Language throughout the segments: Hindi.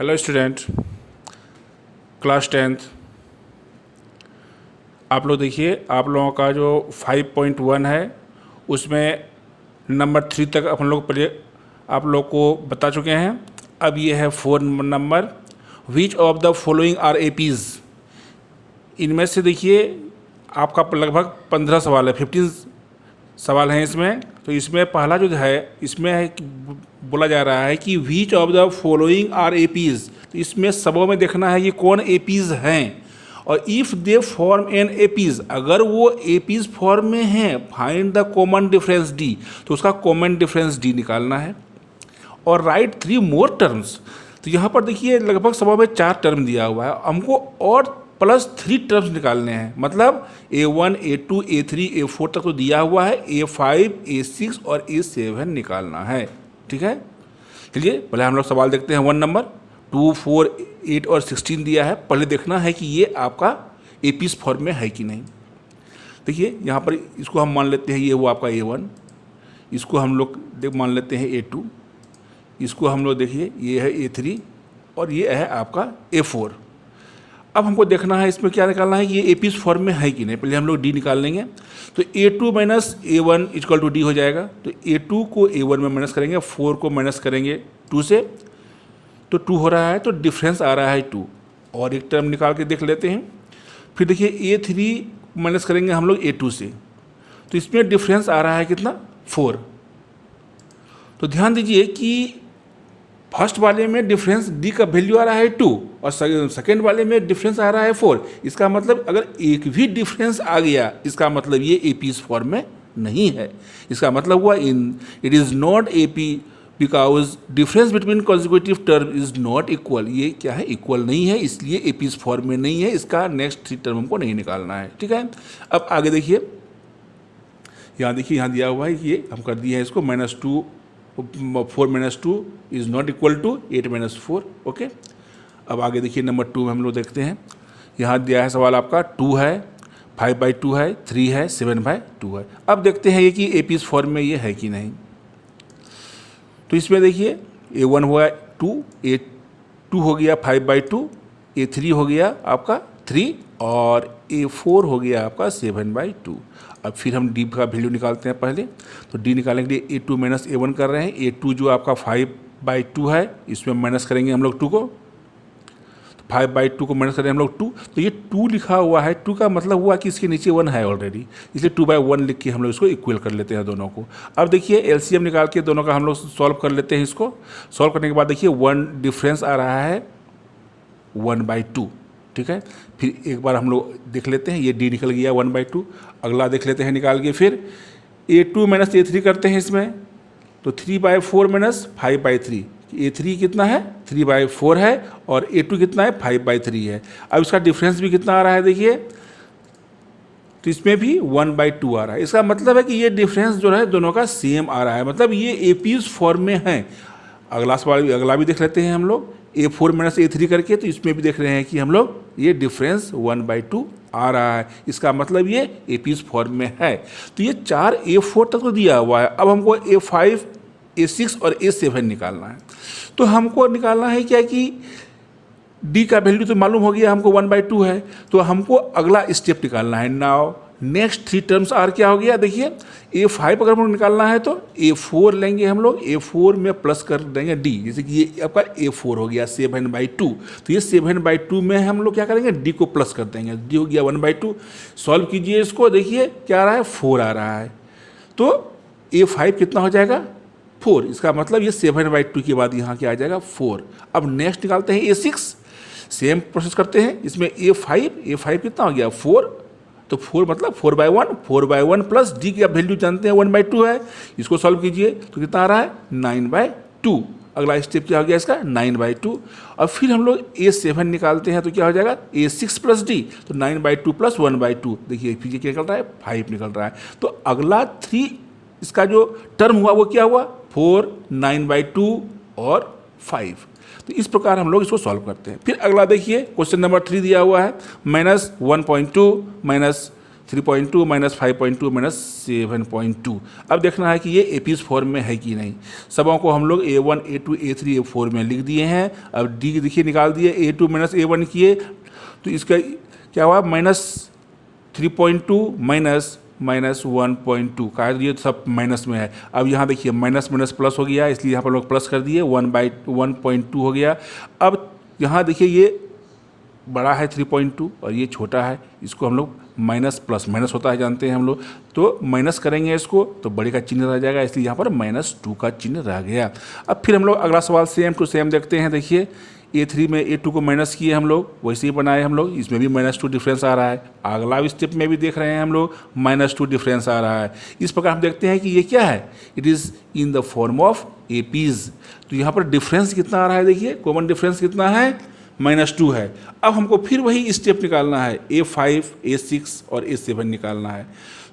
Hello student, class 10th। आप लोग देखिए, आप लोगों का जो 5.1 है उसमें नंबर 3 तक अपन लोग पहले आप लोग को बता चुके हैं। अब ये है 4 नंबर। Which of the following are APs. इनमें से देखिए आपका लगभग 15 सवाल है, 15 सवाल हैं इसमें। तो इसमें पहला जो है इसमें है बोला जा रहा है कि which of the following are APs. तो इसमें सबों में देखना है कि कौन एपीज़ हैं, और इफ़ दे फॉर्म एन एपीज़, अगर वो एपीज़ फॉर्म में हैं, find the common difference D, तो उसका कॉमन डिफरेंस डी निकालना है। और राइट 3 मोर टर्म्स। तो यहाँ पर देखिए लगभग सबों में 4 टर्म दिया हुआ है, हमको और +3 टर्म्स निकालने हैं। मतलब A1, A2, A3, A4 तक तो दिया हुआ है, A5, A6 और A7 निकालना है। ठीक है, चलिए पहले हम लोग सवाल देखते हैं। 1 नंबर 2, 4, 8 और 16 दिया है। पहले देखना है कि ये आपका एपीज़ फॉर्म में है कि नहीं। देखिए यहाँ पर इसको हम मान लेते हैं ये वो आपका A1, इसको हम लोग मान लेते हैं A2, इसको हम लोग देखिए ये है A3 और ये है आपका A4। अब हमको देखना है इसमें क्या निकालना है कि ये एपीज़ फॉर्म में है कि नहीं। पहले हम लोग डी निकाल लेंगे। तो A2 minus A1 equal to D हो जाएगा। तो A2 को A1 में माइनस करेंगे, 4 को माइनस करेंगे 2 से, तो 2 हो रहा है, तो डिफरेंस आ रहा है 2। और एक टर्म निकाल के देख लेते हैं। फिर देखिए A3 माइनस करेंगे हम लोग A2 से, तो इसमें डिफरेंस आ रहा है कितना, 4। तो ध्यान दीजिए कि फर्स्ट वाले में डिफरेंस डी का वैल्यू आ रहा है 2 और सेकेंड वाले में डिफरेंस आ रहा है 4। इसका मतलब अगर एक भी डिफरेंस आ गया, इसका मतलब ये एपीज़ फॉर्म में नहीं है। इसका मतलब हुआ it is not AP because difference between consecutive term is not equal. ये क्या है, इक्वल नहीं है, इसलिए एपीज़ फॉर्म में नहीं है। इसका नेक्स्ट 3 टर्म हमको नहीं निकालना है। ठीक है, अब आगे देखिए, यहाँ देखिए यहाँ दिया हुआ है कि ये हम कर दिए हैं इसको -2, 4 - 2 is not equal to 8 - 4। Okay, अब आगे देखिए नंबर 2 में हम लोग देखते हैं। यहाँ दिया है सवाल आपका 2 है, 5/2 है, 3 है, 7/2 है। अब देखते हैं ये कि एपीज़ फॉर्म में ये है कि नहीं। तो इसमें देखिए A1 हुआ 2, A2 हो गया 5/2, A3 हो गया आपका 3 और A4 हो गया आपका 7/2। अब फिर हम डी का वैल्यू निकालते हैं पहले। तो डी निकालने के लिए A2 माइनस A1 कर रहे हैं। A2 जो आपका 5/2 है, इसमें माइनस करेंगे हम लोग 2 को। तो 5/2 को माइनस करेंगे हम लोग 2, तो ये 2 लिखा हुआ है। 2 का मतलब हुआ कि इसके नीचे 1 है ऑलरेडी, इसलिए 2/1 लिख के हम लोग इसको इक्वल कर लेते हैं दोनों को। अब देखिए एलसीएम निकाल के दोनों का हम लोग सॉल्व कर लेते हैं। इसको सॉल्व करने के बाद देखिए 1 डिफरेंस आ रहा है 1/2। ठीक है, फिर एक बार हम लोग देख लेते हैं, ये डी निकल गया 1/2। अगला देख लेते हैं निकाल के, फिर A2 माइनस A3 करते हैं इसमें। तो 3/4 माइनस 5/3, A3 कितना है 3/4 है और A2 कितना है 5/3 है। अब इसका डिफरेंस भी कितना आ रहा है देखिए, तो इसमें भी 1/2 आ रहा है। इसका मतलब है कि ये डिफरेंस जो है दोनों का सेम आ रहा है, मतलब ये एपीज़ फॉर्म में है। अगला भी देख लेते हैं हम लोग, A4 माइनस A3 करके। तो इसमें भी देख रहे हैं कि हम लोग ये डिफरेंस 1/2 आ रहा है। इसका मतलब ये एपीज़ फॉर्म में है। तो ये 4 A4 तक तो दिया हुआ है। अब हमको A5, A6 और A7 निकालना है। तो हमको निकालना है क्या कि डी का वैल्यू तो मालूम हो गया हमको 1/2 है, तो हमको अगला स्टेप निकालना है। नाउ नेक्स्ट 3 टर्म्स आर क्या हो गया देखिए, A5 अगर हमको निकालना है तो A4 लेंगे हम लोग, A4 में प्लस कर देंगे D, जैसे कि ये आपका A4 हो गया 7/2। तो ये 7/2 में हम लोग क्या करेंगे, D को प्लस कर देंगे। D हो गया 1/2। सॉल्व कीजिए इसको, देखिए क्या आ रहा है 4 आ रहा है। तो A5 कितना हो जाएगा 4। इसका मतलब ये 7/2 के बाद यहाँ क्या आ जाएगा 4। अब नेक्स्ट निकालते हैं A6, सेम प्रोसेस करते हैं। इसमें A5 कितना हो गया 4। तो 4 मतलब 4/1 प्लस डी की आप वैल्यू जानते हैं 1/2 है। इसको सॉल्व कीजिए तो कितना आ रहा है 9/2। अगला स्टेप क्या हो गया इसका 9/2। और फिर हम लोग A7 निकालते हैं तो क्या हो जाएगा A6 प्लस डी, तो 9/2 प्लस 1/2। देखिए फिर क्या निकल रहा है 5 निकल रहा है। तो अगला 3 इसका जो टर्म हुआ वो क्या हुआ 4, 9/2 और 5। तो इस प्रकार हम लोग इसको सॉल्व करते हैं। फिर अगला देखिए क्वेश्चन नंबर 3 दिया हुआ है -1.2 - 3.2 माइनस 5.2 माइनस 7.2। अब देखना है कि ये एपीज फॉर्म में है कि नहीं। सबों को हम लोग A1 A2 A3 A4 में लिख दिए हैं। अब डी देखिए निकाल दिए, A2 माइनस A1 किए तो इसका क्या हुआ, -3.2 माइनस 1.2 का ये सब माइनस में है। अब यहाँ देखिए माइनस माइनस प्लस हो गया, इसलिए यहाँ पर लोग प्लस कर दिए, 1/1.2 हो गया। अब यहाँ देखिए ये बड़ा है 3.2 और ये छोटा है, इसको हम लोग माइनस प्लस माइनस होता है जानते हैं हम लोग, तो माइनस करेंगे इसको तो बड़े का चिन्ह रह जाएगा, इसलिए यहाँ पर -2 का चिन्ह रह गया। अब फिर हम लोग अगला सवाल सेम टू सेम देखते हैं। देखिए A3 में A2 को माइनस किए हम लोग, वैसे ही बनाए हम लोग, इसमें भी -2 डिफरेंस आ रहा है। अगला स्टेप में भी देख रहे हैं हम लोग -2 डिफरेंस आ रहा है। इस प्रकार हम देखते हैं कि ये क्या है, it is in the form of APs. तो यहाँ पर डिफरेंस कितना आ रहा है, देखिए कॉमन डिफरेंस कितना है, -2 है। अब हमको फिर वही स्टेप निकालना है, A5 A6 और A7 निकालना है।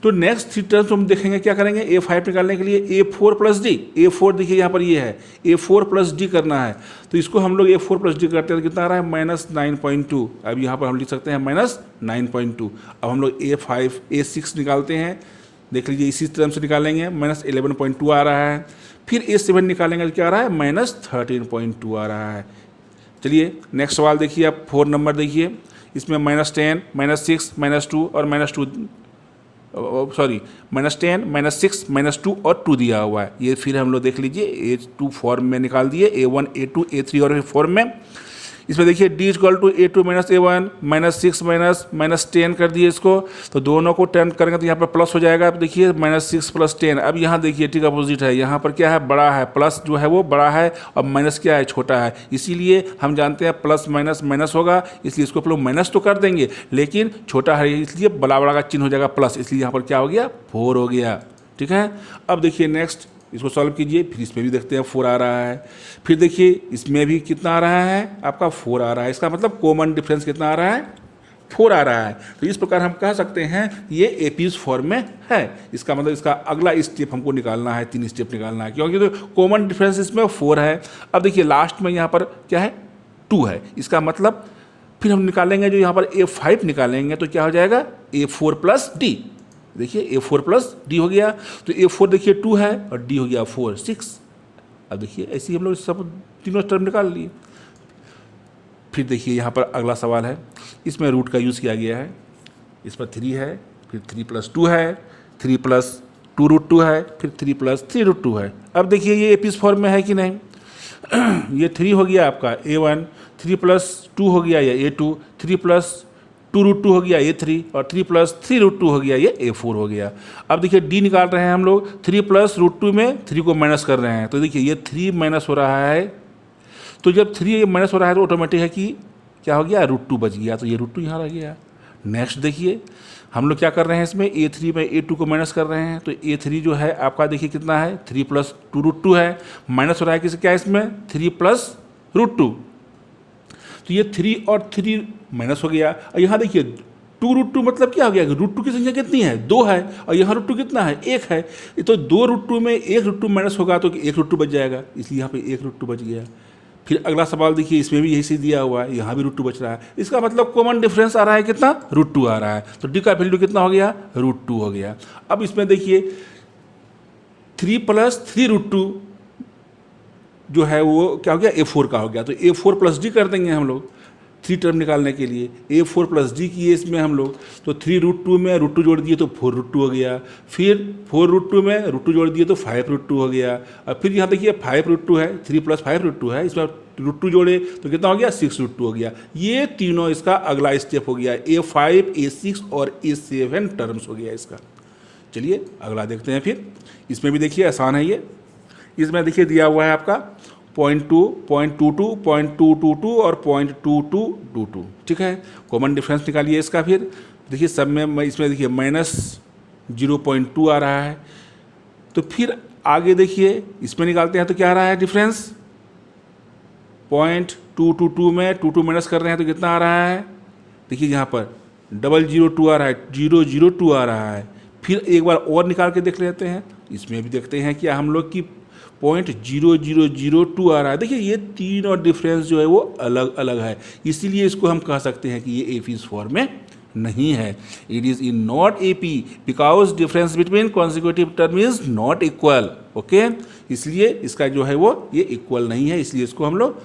तो नेक्स्ट 3 टर्म्स हम देखेंगे क्या करेंगे, A5 निकालने के लिए A4 प्लस डी, A4 देखिए यहाँ पर ये है, A4 प्लस डी करना है। तो इसको हम लोग A4 प्लस डी करते हैं तो कितना आ रहा है, -9.2। अब यहाँ पर हम लिख सकते हैं -9.2। अब हम लोग A5 A6 निकालते हैं, देख लीजिए इसी टर्म से निकालेंगे, -11.2 आ रहा है। फिर A7 निकालेंगे तो क्या आ रहा है, -13.2 आ रहा है। चलिए नेक्स्ट सवाल देखिए, आप 4 नंबर देखिए, इसमें -10 -6 -2 और -10 -6 -2 और 2 दिया हुआ है। ये फिर हम लोग देख लीजिए A2 फॉर्म में निकाल दिए, A1 A2 A3 और फॉर्म में। इसमें देखिए D = A2 - A1 -6 -10 कर दिए इसको, तो दोनों को 10 करेंगे तो यहाँ पर प्लस हो जाएगा। अब देखिए -6 + 10। अब यहाँ देखिए ठीक अपोजिट है, यहाँ पर क्या है, बड़ा है, प्लस जो है वो बड़ा है और माइनस क्या है, छोटा है। इसीलिए हम जानते हैं प्लस माइनस माइनस होगा, इसलिए इसको लोग माइनस तो कर देंगे लेकिन छोटा है इसलिए बड़ा बड़ा का चिन्ह हो जाएगा प्लस, इसलिए यहाँ पर क्या हो गया, 4 हो गया। ठीक है, अब देखिए नेक्स्ट इसको सॉल्व कीजिए, फिर इसमें भी देखते हैं 4 आ रहा है। फिर देखिए इसमें भी कितना आ रहा है, आपका 4 आ रहा है। इसका मतलब कॉमन डिफरेंस कितना आ रहा है, 4 आ रहा है। तो इस प्रकार हम कह सकते हैं ये एपीज फॉर्म में है। इसका मतलब इसका अगला स्टेप हमको निकालना है, 3 स्टेप निकालना है, क्योंकि तो कॉमन डिफरेंस इसमें 4 है। अब देखिए लास्ट में यहाँ पर क्या है, 2 है। इसका मतलब फिर हम निकालेंगे जो यहाँ पर A5 निकालेंगे तो क्या हो जाएगा, A4 + D। देखिए A4 + D हो गया, तो A4 देखिए 2 है और D हो गया 4 6। अब देखिए ऐसे ही हम लोग सब तीनों टर्म निकाल लिए। फिर देखिए यहाँ पर अगला सवाल है, इसमें रूट का यूज़ किया गया है। इस पर 3 है, फिर 3 + 2 है, 3 + 2√2 है, फिर 3 + 3√2 है। अब देखिए ये एपीज फॉर्म में है कि नहीं। ये 3 हो गया आपका A1, 3 + 2 हो गया ये A2, 3 + 2√2 हो गया A3 और 3 + 3√2 हो गया ये A4 हो गया। अब देखिए D निकाल रहे हैं हम लोग, 3 + √2 में 3 को माइनस कर रहे हैं, तो देखिए ये 3 माइनस हो रहा है। तो जब 3 माइनस हो रहा है तो ऑटोमेटिक है कि क्या हो गया, √2 बच गया, तो ये √2 यहाँ रह गया। नेक्स्ट देखिए हम लोग क्या कर रहे हैं, इसमें A3 में A2 को माइनस कर रहे हैं, तो A3 जो है आपका देखिए कितना है, 3 + 2√2 है, माइनस हो रहा है किसी क्या इसमें, 3 + √2। तो ये 3 और 3 माइनस हो गया। और यहाँ देखिए 2√2 मतलब क्या हो गया, √2 की संख्या कितनी है, 2 है, और यहाँ √2 कितना है, 1 है। तो 2√2 में 1 माइनस होगा तो 1 बच जाएगा, इसलिए यहाँ पे 1 बच गया। फिर अगला सवाल देखिए, इसमें भी यही से दिया हुआ है, यहाँ भी √2 बच रहा है। इसका मतलब कॉमन डिफरेंस आ रहा है कितना, √2 आ रहा है। तो डी का वैल्यू कितना हो गया, √2 हो गया। अब इसमें देखिए 3 + 3√2 जो है वो क्या हो गया, A4 का हो गया। तो A4 + D कर देंगे हम लोग 3 टर्म निकालने के लिए। A4 + D किए इसमें हम लोग, तो 3√2 में √2 जोड़ दिए तो 4√2 हो गया। फिर 4√2 में √2 जोड़ दिए तो 5√2 हो गया। और फिर यहाँ देखिए 5√2 है, 3 + 5√2 है, इसमें √2 जोड़े तो कितना हो गया, 6√2 हो गया। ये तीनों इसका अगला स्टेप हो गया, A5 A6 और A7 टर्म्स हो गया इसका। चलिए अगला देखते हैं। फिर इसमें भी देखिए आसान है ये। इसमें देखिए दिया हुआ है आपका 0.2, 0.22, 0.222 और 0.2222। ठीक है, कॉमन डिफरेंस निकालिए इसका। फिर देखिए सब में इसमें देखिए -0.2 आ रहा है। तो फिर आगे देखिए इसमें निकालते हैं तो क्या आ रहा है डिफरेंस, 0.222 में 22 माइनस कर रहे हैं तो कितना आ रहा है, देखिए यहाँ पर 002 आ रहा है, 002 आ रहा है। फिर एक बार और निकाल के देख लेते हैं, इसमें भी देखते हैं कि हम लोग की 0.0002 आ रहा है। देखिए ये तीनों डिफरेंस जो है वो अलग अलग है, इसीलिए इसको हम कह सकते हैं कि ये एपीज फॉर्म में नहीं है। It is in not AP because difference between consecutive term is not equal. Okay, इसलिए इसका जो है वो ये इक्वल नहीं है, इसलिए इसको हम लोग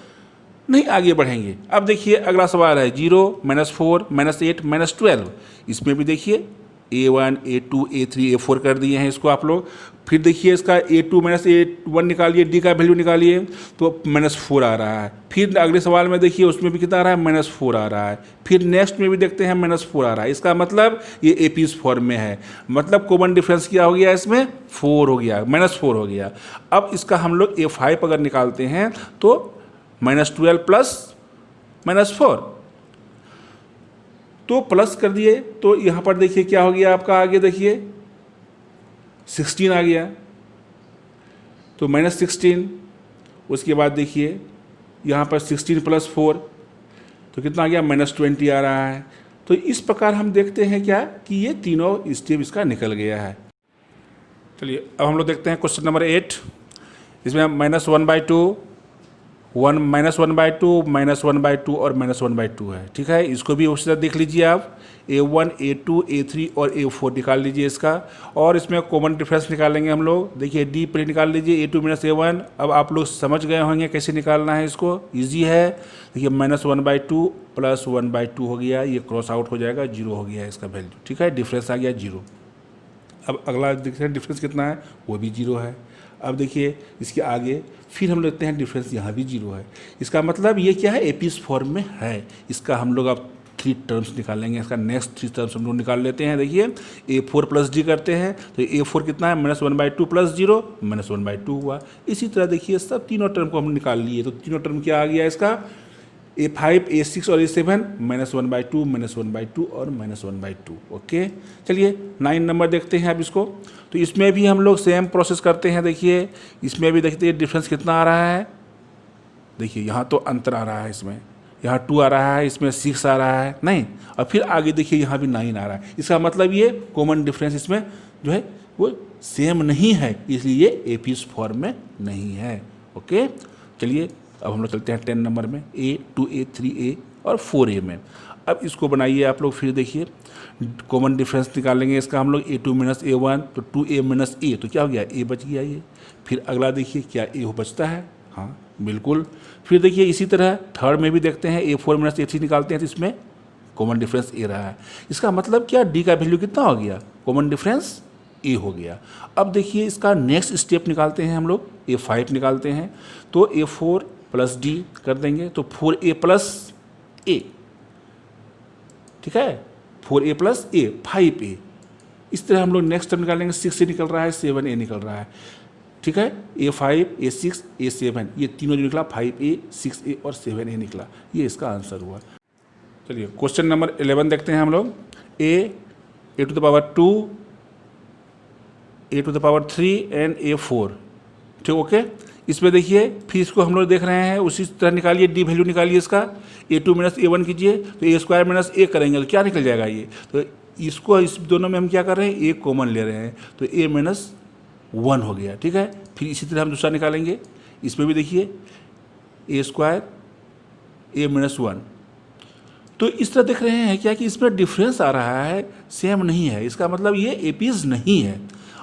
नहीं आगे बढ़ेंगे। अब देखिए अगला सवाल है 0, -4, -8, -12। इसमें भी देखिए A1, A2, A3, A4 कर दिए हैं इसको आप लोग। फिर देखिए इसका A2 -A1 निकालिए, D का वैल्यू निकालिए तो -4 आ रहा है। फिर अगले सवाल में देखिए उसमें भी कितना आ रहा है, -4 आ रहा है। फिर नेक्स्ट में भी देखते हैं -4 आ रहा है। इसका मतलब ये AP's फॉर्म में है, मतलब कॉमन डिफरेंस क्या हो गया इसमें, 4 हो गया, -4 हो गया। अब इसका हम लोग A5 अगर निकालते हैं तो -12 प्लस -4, तो प्लस कर दिए तो यहाँ पर देखिए क्या हो गया आपका, आगे देखिए 16 आ गया, तो -16। उसके बाद देखिए यहाँ पर 16 + 4 तो कितना आ गया, -20 आ रहा है। तो इस प्रकार हम देखते हैं क्या कि ये तीनों स्टेप इसका निकल गया है। चलिए अब हम लोग देखते हैं क्वेश्चन नंबर 8। इसमें -1/2, -1/2, -1/2 और -1/2 है। ठीक है, इसको भी उसी तरह देख लीजिए आप। A1, A2, A3 और A4 निकाल लीजिए इसका, और इसमें कॉमन डिफरेंस निकालेंगे हम लोग। देखिए D पहले निकाल लीजिए, A2 - A1। अब आप लोग समझ गए होंगे कैसे निकालना है इसको, इजी है। देखिए -1/2 + 1/2 हो गया, ये क्रॉस आउट हो जाएगा, 0 हो गया इसका वैल्यू। ठीक है, डिफरेंस आ गया 0। अब अगला देखते हैं डिफरेंस कितना है, वो भी 0 है। अब देखिए इसके आगे फिर हम लेते हैं डिफरेंस, यहाँ भी 0 है। इसका मतलब ये क्या है, AP's फॉर्म में है। इसका हम लोग अब 3 टर्म्स निकालेंगे, इसका नेक्स्ट 3 टर्म्स हम लोग निकाल लेते हैं। देखिए A4 + D करते हैं तो A4 कितना है, -1/2 + 0, -1/2 हुआ। इसी तरह देखिए सब तीनों टर्म को हम निकाल लिए, तो तीनों टर्म क्या आ गया इसका, A5, A6 और A7, -1/2, -1/2 और -1/2। ओके, चलिए 9 नंबर देखते हैं अब इसको। तो इसमें भी हम लोग सेम प्रोसेस करते हैं। देखिए इसमें भी देखते हैं डिफरेंस कितना आ रहा है। देखिए यहाँ तो अंतर आ रहा है, इसमें यहाँ 2 आ रहा है, इसमें 6 आ रहा है, नहीं। और फिर आगे देखिए यहाँ भी 9 आ रहा है। इसका मतलब ये कॉमन डिफरेंस इसमें जो है वो सेम नहीं है, इसलिए ये AP's फॉर्म में नहीं है। ओके, चलिए अब हम लोग चलते हैं 10 नंबर में, A, 2A, 3A और 4A में। अब इसको बनाइए आप लोग। फिर देखिए कॉमन डिफरेंस निकालेंगे इसका हम लोग, A2 - A1 तो 2A - A, तो क्या हो गया, A बच गया ये। फिर अगला देखिए क्या A हो बचता है, हाँ बिल्कुल। फिर देखिए इसी तरह थर्ड में भी देखते हैं, A4 - A3 निकालते हैं तो इसमें कॉमन डिफरेंस A रहा है। इसका मतलब क्या, D का वैल्यू कितना हो गया, कॉमन डिफरेंस A हो गया। अब देखिए इसका नेक्स्ट स्टेप निकालते हैं हम लोग, A5 निकालते हैं। तो A4 + D कर देंगे तो 4A + A, ठीक है, 4A + A 5A। इस तरह हम लोग नेक्स्ट टर्म निकालेंगे, 6A निकल रहा है, 7A निकल रहा है। ठीक है, A5, A6, A7, ये तीनों जो निकला 5A, 6A और 7A निकला, ये इसका आंसर हुआ। चलिए क्वेश्चन नंबर 11 देखते हैं हम लोग। A2, A3 and A4। ठीक, ओके। इसमें देखिए फिर इसको हम लोग देख रहे हैं, उसी तरह निकालिए, D वैल्यू निकालिए इसका। A2 - A1 कीजिए तो A² - A करेंगे तो क्या निकल जाएगा ये, तो इसको इस दोनों में हम क्या कर रहे हैं, A कॉमन ले रहे हैं तो A-1 हो गया। ठीक है, फिर इसी तरह हम दूसरा निकालेंगे। इसमें भी देखिए A² A-1, तो इस तरह देख रहे हैं क्या कि इसमें डिफरेंस आ रहा है, सेम नहीं है। इसका मतलब ये AP's नहीं है,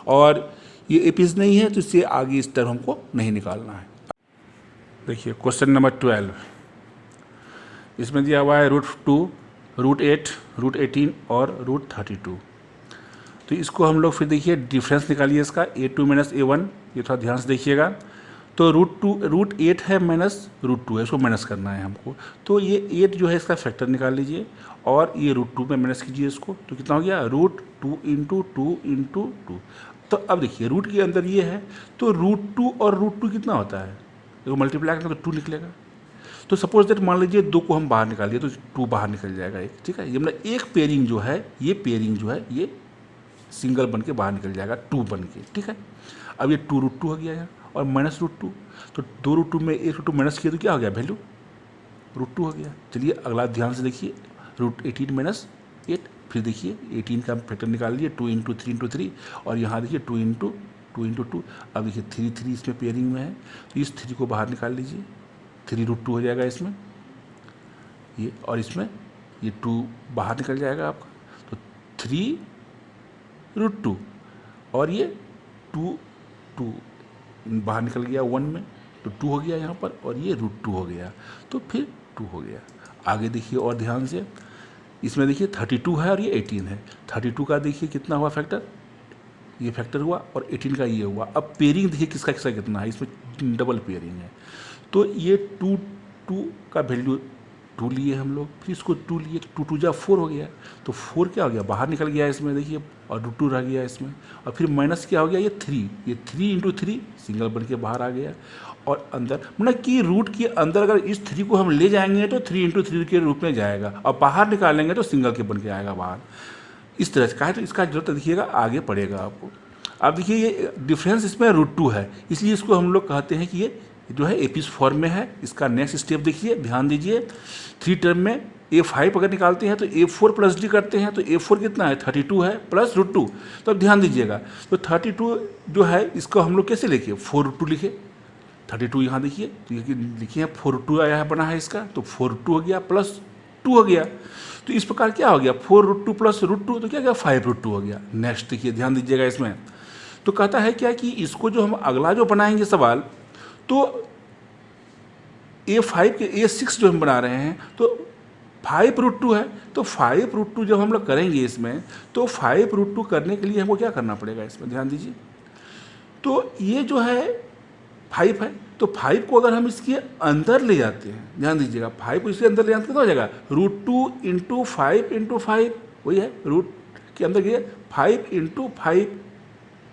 और ये AP's नहीं है तो इससे आगे इस टर्म हमको नहीं निकालना है। देखिए क्वेश्चन नंबर 12, इसमें दिया हुआ है √2, √8, √18 और √32। तो इसको हम लोग फिर देखिए डिफरेंस निकालिए इसका, A2 - A1, ये थोड़ा ध्यान से देखिएगा। तो √8 है -√2 है, इसको माइनस करना है हमको। तो ये 8 जो है इसका फैक्टर निकाल लीजिए और ये √2 में माइनस कीजिए इसको, तो कितना हो गया, √2 × 2 × 2। तो अब देखिए रूट के अंदर ये है, तो √2 और √2 कितना होता है, देखो मल्टीप्लाई करेंगे तो 2 निकलेगा। तो सपोज दैट मान लीजिए 2 को हम बाहर निकाल दिए तो 2 बाहर निकल जाएगा एक। ठीक है, ये मतलब एक पेयरिंग जो है, ये पेयरिंग जो है ये सिंगल बन के बाहर निकल जाएगा, 2 बन के। ठीक है, अब ये 2 √2 हो गया यहाँ, और -√2, तो 2 √2 में 1 √2 माइनस किया तो क्या हो गया, वैल्यू √2 हो गया। चलिए अगला ध्यान से देखिए, √18 - 8, फिर देखिए 18 का हम फैक्टर निकाल लिए, 2 × 3 × 3, और यहाँ देखिए 2 × 2। अब देखिए 3 इसमें पेयरिंग में है, तो इस 3 को बाहर निकाल लीजिए, 3 √2 हो जाएगा इसमें ये, और इसमें ये 2 बाहर निकल जाएगा आपका। 3√2 और ये 2 बाहर निकल गया 1 में, तो 2 हो गया यहाँ पर, और ये √2 हो गया, तो फिर 2 हो गया। आगे देखिए और ध्यान से, इसमें देखिए 32 है और ये 18 है। 32 का देखिए कितना हुआ फैक्टर, ये फैक्टर हुआ, और 18 का ये हुआ। अब पेयरिंग देखिए किसका किसका कितना है, इसमें डबल पेयरिंग है, तो ये 2 का वैल्यू 2 लिए हम लोग, फिर इसको 2 लिए, तो 2 जा 4 हो गया, तो 4 क्या हो गया, बाहर निकल गया इसमें देखिए, और √2 रह गया इसमें, और फिर माइनस क्या हो गया, ये 3 × 3 सिंगल बन के बाहर आ गया, और अंदर मतलब कि रूट के अंदर अगर इस 3 को हम ले जाएंगे तो 3 × 3 के रूप में जाएगा, और बाहर निकालेंगे तो सिंगल के बन के आएगा बाहर। इस तरह से का है, तो इसका जरूरत देखिएगा आगे पड़ेगा आपको। अब देखिए ये डिफरेंस इसमें √2 है, इसलिए इसको हम लोग कहते हैं कि ये जो है एपिस फॉर्म में है। इसका नेक्स्ट स्टेप देखिए, ध्यान दीजिए, 3 टर्म में A5 अगर निकालते हैं तो A4 + D करते हैं, तो A4 कितना है, 32 है प्लस √2। तो अब ध्यान दीजिएगा, तो 32 जो है इसको हम लोग कैसे लिखे, 4√2 लिखे। 32 यहाँ देखिए, तो ये लिखिए 4√2 आया है, बना है इसका, तो 4√2 हो गया प्लस 2 हो गया, तो इस प्रकार क्या हो गया, 4√2 प्लस √2, तो क्या गया 5√2 हो गया। नेक्स्ट देखिए, ध्यान दीजिएगा इसमें, तो कहता है क्या कि इसको जो हम अगला जो बनाएंगे सवाल, तो A5 के A6 जो हम बना रहे हैं, तो 5√2 है, तो 5√2 जब हम लोग करेंगे इसमें, तो 5√2 करने के लिए हमको क्या करना पड़ेगा, इसमें ध्यान दीजिए, तो ये जो है 5 है, तो 5 को अगर हम इसके अंदर ले जाते हैं, ध्यान दीजिएगा, 5 को इसके अंदर ले जाते हैं, कितना हो जाएगा, √2 × 5 × 5, वही है, रूट के अंदर गया 5 × 5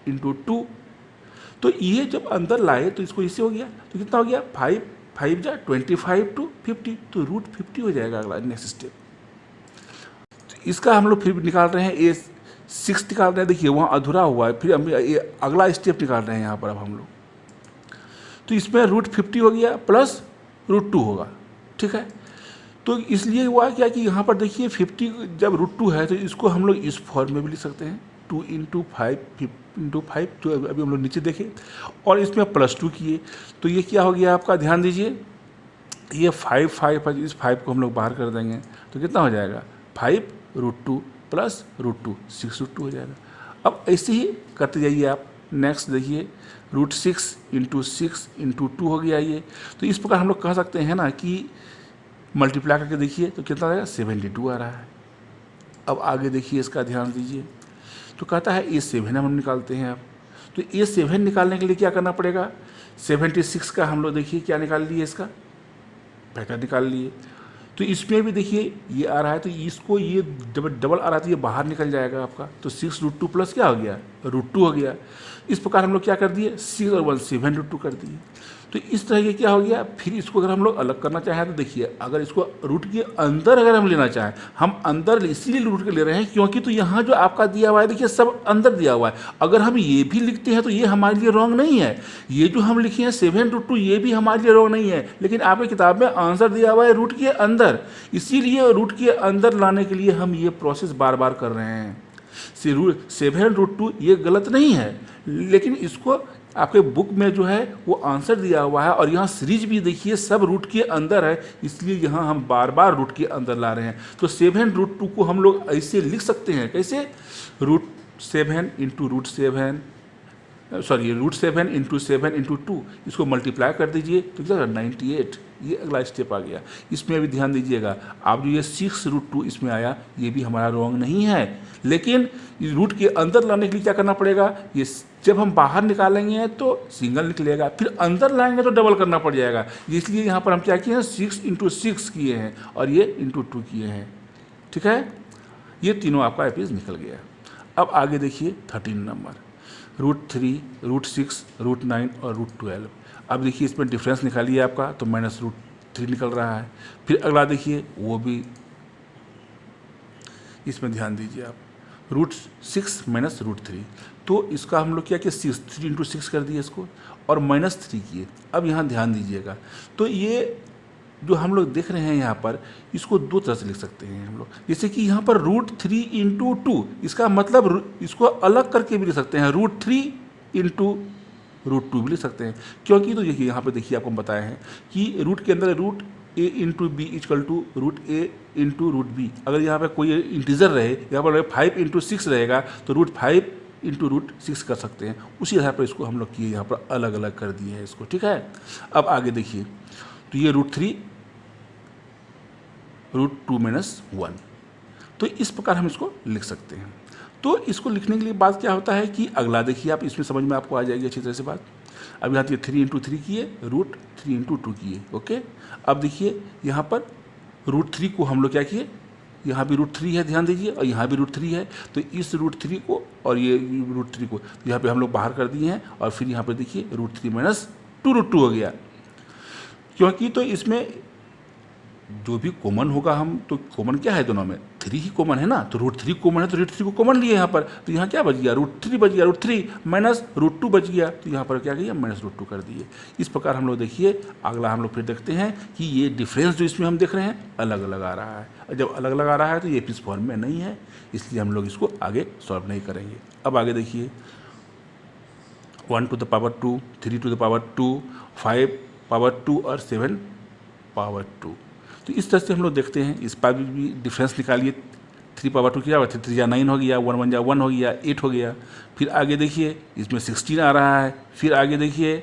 × 2, तो ये जब अंदर लाए तो इसको इससे हो गया, तो कितना हो गया, 5 जा 25 × 50, तो √50 हो जाएगा अगला नेक्स्ट स्टेप। तो इसका हम लोग फिर निकाल रहे हैं, A6 निकाल रहे हैं, देखिए वहाँ अधूरा हुआ है, फिर हम ये अगला स्टेप निकाल रहे हैं यहाँ पर अब हम लोग, तो इसमें √50 हो गया प्लस √2 होगा, ठीक है। तो इसलिए हुआ क्या कि यहाँ पर देखिए 50 जब √2 है, तो इसको हम लोग इस फॉर्म में भी लिख सकते हैं, 2 × 5 × 5, तो अभी हम लोग नीचे देखें, और इसमें +2 किए, तो ये क्या हो गया आपका, ध्यान दीजिए, ये 5 इस 5 को हम लोग बाहर कर देंगे, तो कितना हो जाएगा, 5√2 प्लस √2 6√2 हो जाएगा। अब ऐसे ही करते जाइए आप। नेक्स्ट देखिए, √6 × 6 × 2 हो गया ये, तो इस प्रकार हम लोग कह सकते हैं ना कि मल्टीप्लाई करके देखिए तो कितना आएगा, 72 आ रहा है। अब आगे देखिए, इसका ध्यान दीजिए, तो कहता है A7 हम निकालते हैं अब, तो A7 निकालने के लिए क्या करना पड़ेगा, 76 का हम लोग देखिए क्या निकाल लिए, इसका फैक्टर निकाल लिए, तो इसमें भी देखिए ये आ रहा है, तो इसको ये डबल आ रहा है, तो ये बाहर निकल जाएगा आपका, तो 6√2 प्लस क्या हो गया, √2 हो गया। इस प्रकार हम लोग क्या कर दिए, 6 और 1 7√2 कर दिए। तो इस तरह के क्या हो गया। फिर इसको अगर हम लोग अलग करना चाहें तो देखिए, अगर इसको रूट के अंदर अगर हम लेना चाहें, हम अंदर इसीलिए रूट के ले रहे हैं क्योंकि तो यहाँ जो आपका दिया हुआ है देखिए सब अंदर दिया हुआ है। अगर हम ये भी लिखते हैं तो ये हमारे लिए रॉन्ग नहीं है। ये जो हम लिखे हैं 7√2 ये भी हमारे लिए रॉन्ग नहीं है, लेकिन आपकी किताब में आंसर दिया हुआ है रूट के अंदर, इसीलिए रूट के अंदर लाने के लिए हम ये प्रोसेस बार बार कर रहे हैं। 7√2 ये गलत नहीं है, लेकिन इसको आपके बुक में जो है वो आंसर दिया हुआ है और यहाँ सीरीज भी देखिए सब रूट के अंदर है, इसलिए यहाँ हम बार बार रूट के अंदर ला रहे हैं। तो 7√2 को हम लोग ऐसे लिख सकते हैं, कैसे, √7 × √7 √7 × 7 × 2, इसको मल्टीप्लाई कर दीजिए तो क्या 98। ये अगला स्टेप आ गया। इसमें भी ध्यान दीजिएगा, आप जो ये 6√2 इसमें आया ये भी हमारा रॉन्ग नहीं है, लेकिन रूट के अंदर लाने के लिए क्या करना पड़ेगा, ये जब हम बाहर निकालेंगे तो सिंगल निकलेगा, फिर अंदर लाएंगे तो डबल करना पड़ जाएगा। इसलिए यहाँ पर हम क्या किए हैं 6 × 6 किए हैं और ये × 2 किए हैं। ठीक है, ये तीनों आपका एपीज निकल गया। अब आगे देखिए 13 नंबर, √3, √6, √9 और √12। अब देखिए इसमें डिफरेंस निकालिए आपका, तो -√3 निकल रहा है। फिर अगला देखिए वो भी, इसमें ध्यान दीजिए आप, √6 - √3, तो इसका हम लोग क्या किया 3 × 6 कर दिए इसको और -3 किए। अब यहाँ ध्यान दीजिएगा, तो ये जो हम लोग देख रहे हैं यहाँ पर, इसको दो तरह से लिख सकते हैं हम लोग। जैसे कि यहाँ पर √3 × 2, इसका मतलब इसको अलग करके भी लिख सकते हैं, √3 × √2 भी लिख सकते हैं, क्योंकि तो देखिए यहाँ पर देखिए आपको बताए हैं कि रूट के अंदर root A into B equal to root A into root B. अगर यहाँ पर कोई इंटीजर रहे, यहाँ पर 5 इंटू 6 रहेगा तो रूट 5 इंटू रूट 6 कर सकते हैं। उसी आधार पर इसको हम लोग किए, यहाँ पर अलग अलग कर दिए हैं इसको, ठीक है। अब आगे देखिए, तो ये रूट 3 रूट 2 माइनस 1, तो इस प्रकार हम इसको लिख सकते हैं। तो इसको लिखने के लिए बात क्या होता है कि अगला देखिए आप, इसमें समझ में आपको आ जाएगी अच्छी तरह से बात। अब यहाँ पे 3 इंटू 3 किए, रूट 3 इंटू 2 किए, ओके। अब देखिए यहाँ पर रूट 3 को हम लोग क्या किए, यहाँ भी रूट 3 है, ध्यान दीजिए, और यहाँ भी रूट 3 है, तो इस रूट 3 को और ये रूट 3 को तो यहाँ पे हम लोग बाहर कर दिए हैं, और फिर यहाँ पे देखिए रूट 3 माइनस 2 रूट 2 हो गया। क्योंकि तो इसमें जो भी कॉमन होगा, हम तो कॉमन क्या है दोनों में, 3 ही कॉमन है ना, तो रूट 3 कॉमन है तो रूट 3 को कॉमन लिए यहाँ पर, तो यहाँ क्या बच गया, रूट 3 बच गया, रूट 3 माइनस रूट 2 बच गया, तो यहाँ पर क्या किया, माइनस रूट 2 कर दिए। इस प्रकार हम लोग देखिए अगला हम लोग फिर देखते हैं कि ये डिफरेंस जो इसमें हम देख रहे हैं अलग अलग आ रहा है, और जब अलग अलग आ रहा है तो ये पीस फॉर्म में नहीं है, इसलिए हम लोग इसको आगे सॉल्व नहीं करेंगे। अब आगे देखिए 1 to the power 2, 3 to the power 2, 5 power 2 और 7 पावर 2। तो इस तरह से हम लोग देखते हैं, इस पर भी डिफरेंस निकालिए। 3 पावर 2 क्या हुआ, 3 3 9 हो गया, 1 1 जा 1 हो गया, 8 हो गया। फिर आगे देखिए इसमें 16 आ रहा है। फिर आगे देखिए,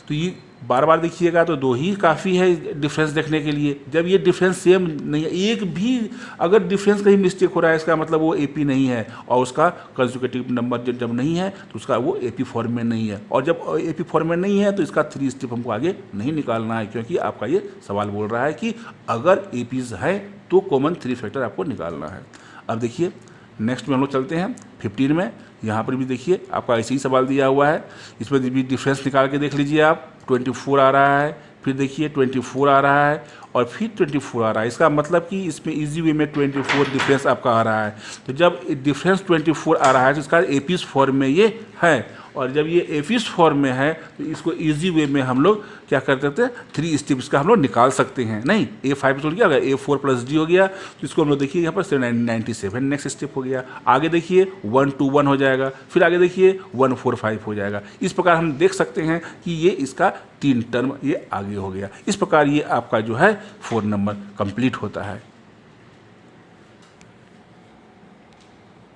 तो ये बार बार देखिएगा तो 2 ही काफ़ी है डिफरेंस देखने के लिए। जब ये डिफरेंस सेम नहीं है, एक भी अगर डिफरेंस कहीं मिस्टेक हो रहा है, इसका मतलब वो एपी नहीं है, और उसका कंसेक्यूटिव नंबर जब नहीं है तो उसका वो एपी फॉर्म में नहीं है, और जब एपी फॉर्म में नहीं है तो इसका 3 स्टेप हमको आगे नहीं निकालना है, क्योंकि आपका ये सवाल बोल रहा है कि अगर एपीज है तो कॉमन 3 फैक्टर आपको निकालना है। अब देखिए नेक्स्ट में हम लोग चलते हैं 15 में। यहाँ पर भी देखिए आपका ऐसे ही सवाल दिया हुआ है, इसमें भी डिफरेंस निकाल के देख लीजिए आप। 24 आ रहा है, फिर देखिए 24 आ रहा है, और फिर 24 आ रहा है। इसका मतलब कि इसमें इजी वे में 24 डिफरेंस आपका आ रहा है। तो जब डिफरेंस 24 आ रहा है तो इसका एपीस फॉर्म में ये है, और जब ये एपीस फॉर्म में है तो इसको इजी वे में हम लोग क्या कर सकते हैं, 3 स्टेप्स का हम लोग निकाल सकते हैं। नहीं, A5 तो क्या हो गया, A4 प्लस D हो गया, तो इसको हम लोग देखिए यहाँ पर 97 नेक्स्ट स्टेप हो गया। आगे देखिए 1 2 1 हो जाएगा, फिर आगे देखिए 1 4 5 हो जाएगा। इस प्रकार हम देख सकते हैं कि ये इसका 3 टर्म ये आगे हो गया। इस प्रकार ये आपका जो है 4 नंबर कंप्लीट होता है।